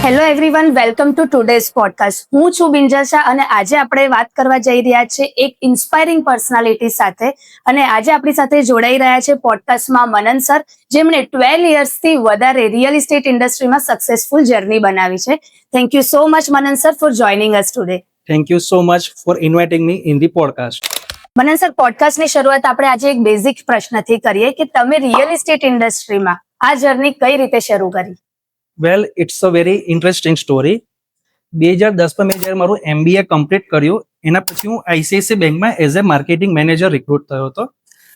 Hello everyone, welcome to today's podcast. હું છું બિંજા શાહ અને આજે આપણે વાત કરવા જઈ રહ્યા છે એક ઇન્સ્પાયરિંગ પર્સનાલિટી સાથે. અને આજે આપણી સાથે જોડાઈ રહ્યા છે પોડકાસ્ટમાં મનન સર, જેમણે 12 યર્સથી વધારે રિયલ એસ્ટેટ ઇન્ડસ્ટ્રીમાં સક્સેસફુલ જર્ની બનાવી છે. Thank you so much Manan sir for joining us today. Thank you so much for inviting me in the podcast. Manan sir, પોડકાસ્ટની શરૂઆત આપણે આજે એક બેઝિક પ્રશ્નથી કરીએ કે તમે રિયલ એસ્ટેટ ઇન્ડસ્ટ્રીમાં આ જર્ની કઈ રીતે શરૂ કરી? Well, it's a very interesting story. 2010માં મેં જ્યારે મારું MBA કમ્પ્લીટ કર્યું એના પછી હું ICICI બેંકમાં as a marketing manager recruit થયો હતો.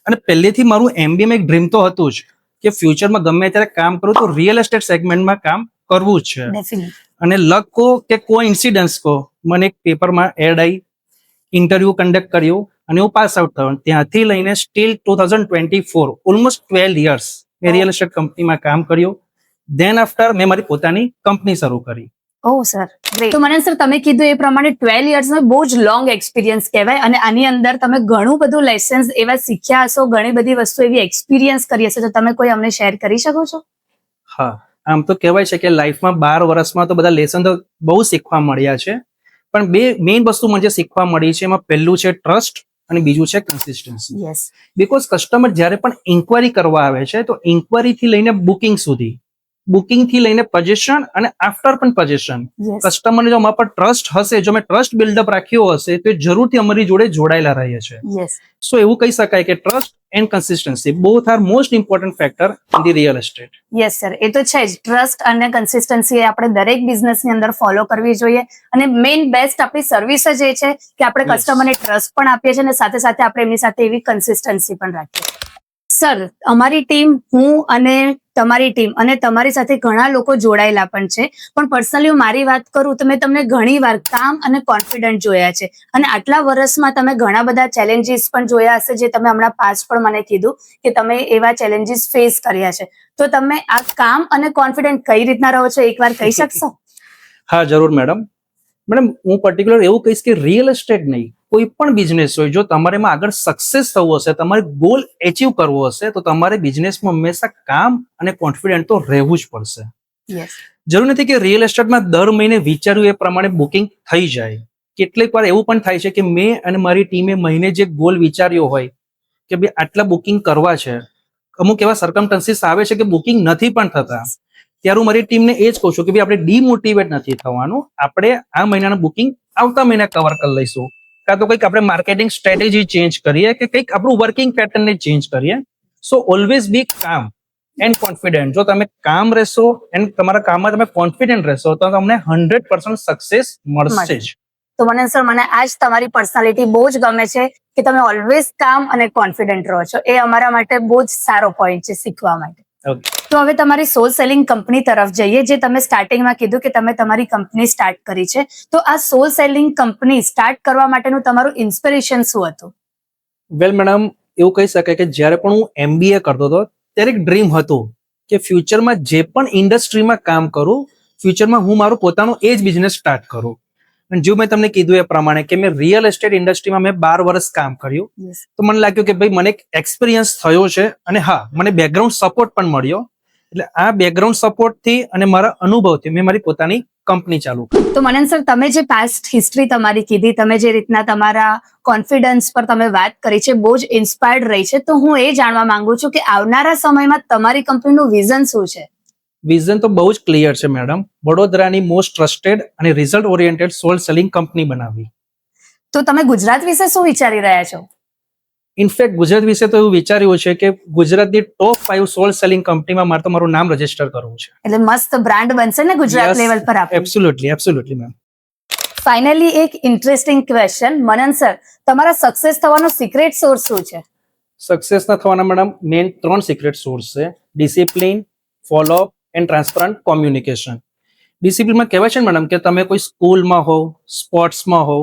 અને પહેલેથી મારું MBA માં એક ડ્રીમ તો હતું જ કે ફ્યુચરમાં ગમે ત્યારે કામ કરું તો રિયલ એસ્ટેટ સેગમેન્ટમાં કામ કરવું જ છે. Definitely. અને લક કો કે કોઇન્સિડન્સ કો મને એક પેપરમાં એડ આવી, ઇન્ટરવ્યુ કન્ડક્ટ કર્યું અને હું પાસ આઉટ થયો. ત્યાંથી લઈને સ્ટીલ 2024 ઓલમોસ્ટ 12 યર્સ મેં રિયલ એસ્ટેટ કંપનીમાં કામ કર્યું. ધેન આફ્ટર મેં મારી પોતાની કંપની શરૂ કરી. ઓહ સર, ગ્રેટ. તો મનન સર, તમે કીધું એ પ્રમાણે 12 યર્સનો બહુ જ લોંગ એક્સપિરિયન્સ કહેવાય અને આની અંદર તમે ઘણું બધું લેસન્સ એવા શીખ્યા હશો, ઘણી બધી વસ્તુ એવી એક્સપિરિયન્સ કરી હશે, તો તમે કોઈ અમને શેર કરી શકો છો? હા, આમ તો કહેવાય છે કે લાઈફમાં 12 વર્ષમાં તો બધા લેસન તો બહુ શીખવા મળ્યા છે, પણ બે મેઇન વસ્તુ મને શીખવા મળી છે એમાં પહેલું છે ટ્રસ્ટ અને બીજું છે કન્સિસ્ટન્સી. યસ. બીકોઝ કસ્ટમર જ્યારે પણ ઇન્ક્વાયરી કરવા આવે છે તો ઇન્ક્વાયરી થી લઈને બુકિંગ સુધી, બુકિંગ થી લઈને પોઝિશન અને આફ્ટર પણ પોઝિશન, યસ. કસ્ટમરને જો અમારા પર ટ્રસ્ટ હશે, જો મેં ટ્રસ્ટ બિલ્ડઅપ રાખ્યો હશે તો એ જરૂરથી અમારી જોડે જોડાયેલા રહે છે. યસ. સો એવું કહી શકાય કે trust and consistency both are most important factor in the real estate. Yes sir, એ તો છે જ. ટ્રસ્ટ અને કન્સિસ્ટન્સી એ આપણે દરેક બિઝનેસની અંદર ફોલો કરવી જોઈએ અને મેઇન બેસ્ટ આપણી સર્વિસ જ એ છે કે આપણે Yes. કસ્ટમરને ટ્રસ્ટ પણ આપીએ છીએ અને સાથે સાથે આપણે એમની સાથે એવી કન્સિસ્ટન્સી પણ રાખીએ. સર, અમારી ટીમ, હું અને તમારી ટીમ અને તમારી સાથે ઘણા લોકો જોડાયેલા પણ છે, પણ પર્સનલી હું મારી વાત કરું તો મેં તમને ઘણી વાર કામ અને કોન્ફિડન્ટ જોયા છે અને આટલા વર્ષમાં તમે ઘણા બધા ચેલેન્જીસ પણ જોયા હશે, જે તમે હમણાં પાસ પણ મને કીધું કે તમે એવા ચેલેન્જીસ ફેસ કર્યા છે. તો તમે આ કામ અને કોન્ફિડન્ટ કઈ રીતના રહો છો, એકવાર કહી શકશો? હા, જરૂર મેડમ. મેડમ, હું પર્ટિક્યુલર એવું કહીશ કે રિયલ એસ્ટેટ નહીં, કોઈ પણ બિઝનેસ હોય, જો તમારે એમાં આગળ સક્સેસ થવું હશે, તમારે ગોલ એચીવ કરવો હશે, તો તમારે બિઝનેસમાં હંમેશા કામ અને કોન્ફિડન્ટ તો રહેવું જ પડશે. યસ. જરૂર નથી કે રિયલ એસ્ટેટમાં દર મહિને વિચાર્યું એ પ્રમાણે બુકિંગ થઈ જાય. કેટલીક વાર એવું પણ થાય છે કે મેં અને મારી ટીમે મહિને જે ગોલ વિચાર્યો હોય કે ભાઈ આટલા બુકિંગ કરવા છે, અમુક એવા સર્કમસ્ટન્સીસ આવે છે કે બુકિંગ નથી પણ થતા, ત્યારે હું મારી ટીમને એ જ કહું છું કે ભાઈ આપણે ડીમોટિવેટ નથી થવાનું, આપણે આ મહિનાનું બુકિંગ આવતા મહિને કવર કરી લઈશું, કાં તો કંઈક આપણે માર્કેટિંગ સ્ટ્રેટેજી ચેન્જ કરીએ કે કંઈક આપણું વર્કિંગ પેટર્નને ચેન્જ કરીએ. સો ઓલવેઝ બી કામ એન્ડ કોન્ફિડન્ટ. જો તમે કામ રહેશો એન્ડ તમારા કામમાં તમે કોન્ફિડન્ટ રહેશો તો તમને 100% સક્સેસ મળશે જ. તો મનન સર, મને આજ તમારી પર્સનાલિટી બહુ જ ગમે છે કે તમે ઓલવેઝ કામ અને કોન્ફિડન્ટ રહો છો. એ અમારા માટે બહુ જ સારો પોઈન્ટ છે શીખવા માટે. Okay. તો હવે તમારી સોલ સેલિંગ કંપની તરફ જઈએ, જે તમે સ્ટાર્ટિંગમાં કીધું કે તમે તમારી કંપની સ્ટાર્ટ કરી છે. તો આ સોલ સેલિંગ કંપની સ્ટાર્ટ કરવા માટેનું તમારું ઇન્સ્પિરેશન શું હતું? વેલ મેડમ, એવું કહી શકાય કે જ્યારે પણ હું MBA કરતો હતો ત્યારે એક ડ્રીમ હતું કે ફ્યુચરમાં જે પણ ઇન્ડસ્ટ્રીમાં કામ કરું, ફ્યુચરમાં હું મારું પોતાનું એ જ બિઝનેસ સ્ટાર્ટ કરું. અને જો મેં તમને કીધું એ પ્રમાણે કે મેં રિયલ એસ્ટેટ ઇન્ડસ્ટ્રીમાં મેં 12 વર્ષ કામ કર્યું, તો મને લાગ્યું કે ભાઈ મને એક એક્સપિરિયન્સ થયો છે અને હા, મને બેકગ્રાઉન્ડ સપોર્ટ પણ મળ્યો. એટલે આ બેકગ્રાઉન્ડ સપોર્ટથી અને મારા અનુભવથી મેં મારી પોતાની કંપની ચાલુ કરી. તો મનન સર, તમે જે પાસ્ટ હિસ્ટ્રી તમારી કીધી, તમે જે રીતના તમારા કોન્ફિડન્સ પર તમે વાત કરી છે, બહુ જ ઇન્સ્પાયર્ડ રહી છે. તો હું એ જાણવા માંગુ છું કે આવનારા સમયમાં તમારી કંપનીનું વિઝન શું છે? વિઝન તો બહુ જ ક્લિયર છે મેડમ. વડોદરાની મોસ્ટ ટ્રસ્ટેડ અને રિઝલ્ટ ઓરિએન્ટેડ સોલ સેલિંગ કંપની બનાવી. તો તમે ગુજરાત વિશે શું વિચારી રહ્યા છો? ઇનફેક્ટ ગુજરાત વિશે તો એવું વિચાર્યું છે કે ગુજરાતની ટોપ 5 સોલ સેલિંગ કંપનીમાં મારે તો મારું નામ રજીસ્ટર કરવું છે. એટલે મસ્ત બ્રાન્ડ બનશે ને ગુજરાત લેવલ પર આપણું. Absolutely ma'am. ફાઇનલી એક ઇન્ટરેસ્ટિંગ ક્વેશ્ચન, મનન સર, તમારા સક્સેસ થવાનો સિક્રેટ સોર્સ શું છે? સક્સેસ ના થવાના મેડમ મેઇન 3 સિક્રેટ સોર્સ છે: discipline, follow up and transparent communication. ડિસિપ્લિનમાં કહેવાય છે ને મેડમ કે તમે કોઈ સ્કૂલમાં હો, સ્પોર્ટ્સમાં હો,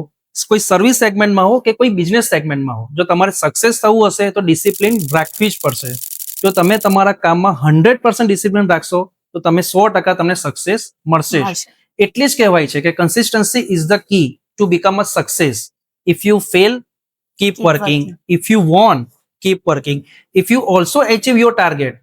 કોઈ સર્વિસ સેગમેન્ટમાં હો કે કોઈ બિઝનેસ સેગમેન્ટમાં હો, જો તમારે સક્સેસ થવું હશે તો ડિસિપ્લિન રાખવી જ પડશે. જો તમે તમારા કામમાં 100% ડિસિપ્લિન રાખશો તો તમે 100% તમને સક્સેસ મળશે જ. એટલે જ કહેવાય છે કે consistency is the key to become a success. If you fail, keep working. If you want, keep working. If you also achieve your target,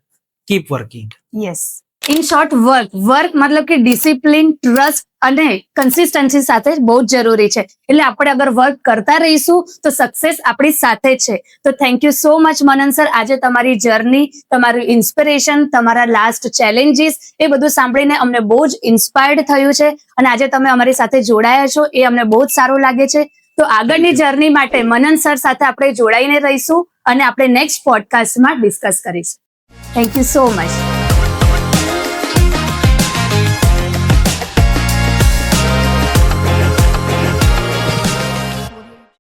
keep working. Yes. In short work મતલબ કે discipline, trust અને consistency સાથે બહુ જ જરૂરી છે. એટલે આપણે અગર વર્ક કરતા રહીશું તો સક્સેસ આપણી સાથે છે. તો thank you so much Manan sir. આજે તમારી જર્ની, તમારું ઇન્સ્પિરેશન, તમારા લાસ્ટ ચેલેન્જીસ એ બધું સાંભળીને અમને બહુ જ ઇન્સ્પાયર્ડ થયું છે અને આજે તમે અમારી સાથે જોડાયા છો એ અમને બહુ જ સારું લાગે છે. તો આગળની જર્ની માટે મનન સર સાથે આપણે જોડાઈને રહીશું અને આપણે નેક્સ્ટ પોડકાસ્ટમાં ડિસ્કસ કરીશું. Thank you so much.